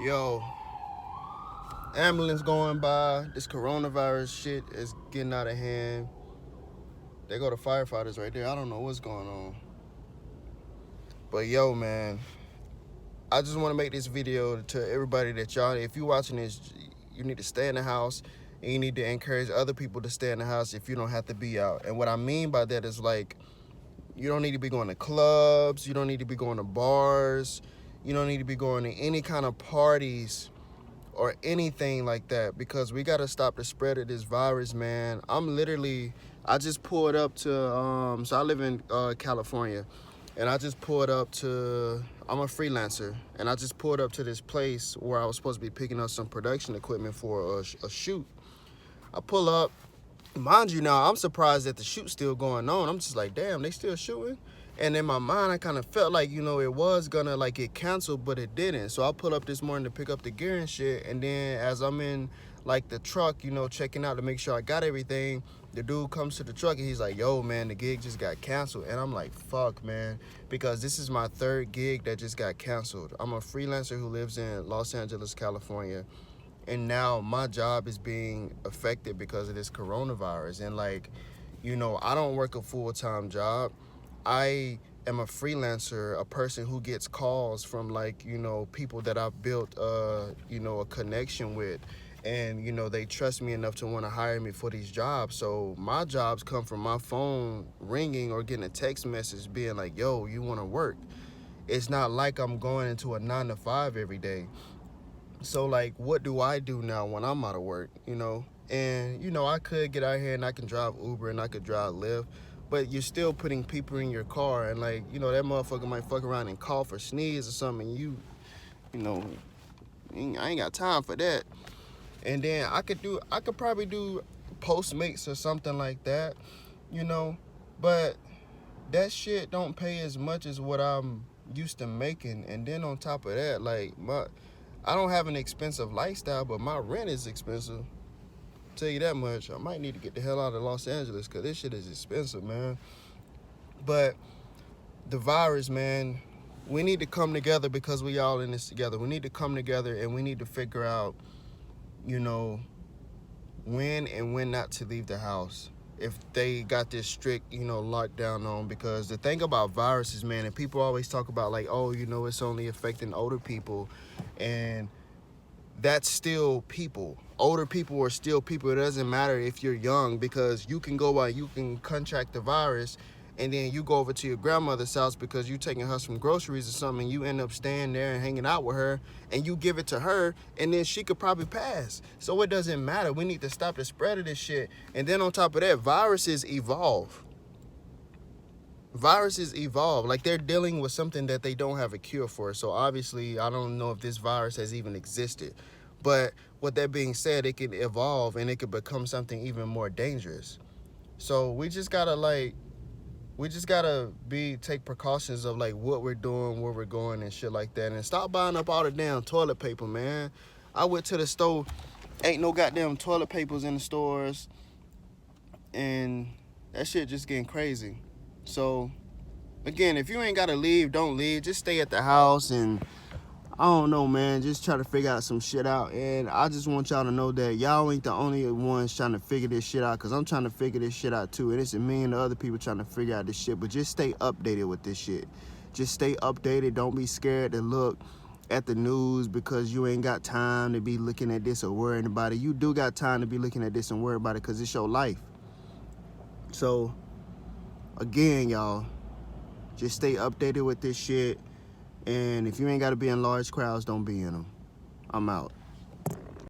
Yo, ambulance going by. This coronavirus shit is getting out of hand. They go to firefighters right there. I don't know what's going on. But yo, man, I just want to make this video to everybody that y'all, if you watching this, you need to stay in the house and you need to encourage other people to stay in the house if you don't have to be out. And what I mean by that is like, you don't need to be going to clubs. You don't need to be going to bars. You don't need to be going to any kind of parties or anything like that, because we got to stop the spread of this virus, man. I just pulled up to so I live in California, and I just pulled up to, I'm a freelancer, and I just pulled up to this place where I was supposed to be picking up some production equipment for a shoot. I pull up, mind you, now I'm surprised that the shoot's still going on. I'm just like, damn, they still shooting. And in my mind, I kind of felt like, it was gonna like get canceled, but it didn't. So I pulled up this morning to pick up the gear and shit. And then as I'm in like the truck, checking out to make sure I got everything, the dude comes to the truck and he's like, yo, man, the gig just got canceled. And I'm like, fuck, man, because this is my third gig that just got canceled. I'm a freelancer who lives in Los Angeles, California. And now my job is being affected because of this coronavirus. And like, I don't work a full-time job. I am a freelancer, a person who gets calls from like, people that I've built, a connection with. And, they trust me enough to want to hire me for these jobs. So my jobs come from my phone ringing or getting a text message being like, yo, you want to work? It's not like I'm going into a 9 to 5 every day. So like, what do I do now when I'm out of work, And, I could get out here and I can drive Uber and I could drive Lyft, but you're still putting people in your car, and like, that motherfucker might fuck around and cough or sneeze or something, and you know, I ain't got time for that. And then I could probably do Postmates or something like that, but that shit don't pay as much as what I'm used to making. And then on top of that, like, I don't have an expensive lifestyle, but my rent is expensive. Tell you that much. I might need to get the hell out of Los Angeles because this shit is expensive, man. But the virus, man, we need to come together because we all in this together. We need to come together and we need to figure out, when and when not to leave the house if they got this strict, lockdown on. Because the thing about viruses, man, and people always talk about like, oh, it's only affecting older people, and that's still people. Older people are still people. It doesn't matter if you're young, because you can go out, you can contract the virus, and then you go over to your grandmother's house because you're taking her some groceries or something, and you end up staying there and hanging out with her, and you give it to her, and then she could probably pass. So it doesn't matter. We need to stop the spread of this shit. And then on top of that, viruses evolve. Like, they're dealing with something that they don't have a cure for. So obviously, I don't know if this virus has even existed. But with that being said, it can evolve and it could become something even more dangerous. So we just gotta take precautions of like what we're doing, where we're going, and shit like that. And stop buying up all the damn toilet paper, man. I went to the store, ain't no goddamn toilet papers in the stores, and that shit just getting crazy. So again, if you ain't gotta leave, don't leave. Just stay at the house, and I don't know, man, just try to figure out some shit out. And I just want y'all to know that y'all ain't the only ones trying to figure this shit out, because I'm trying to figure this shit out too. And it's a million other people trying to figure out this shit. But just stay updated with this shit. Just stay updated. Don't be scared to look at the news because you ain't got time to be looking at this or worrying about it. You do got time to be looking at this and worry about it because it's your life. So again, y'all, just stay updated with this shit. And if you ain't got to be in large crowds, don't be in them. I'm out.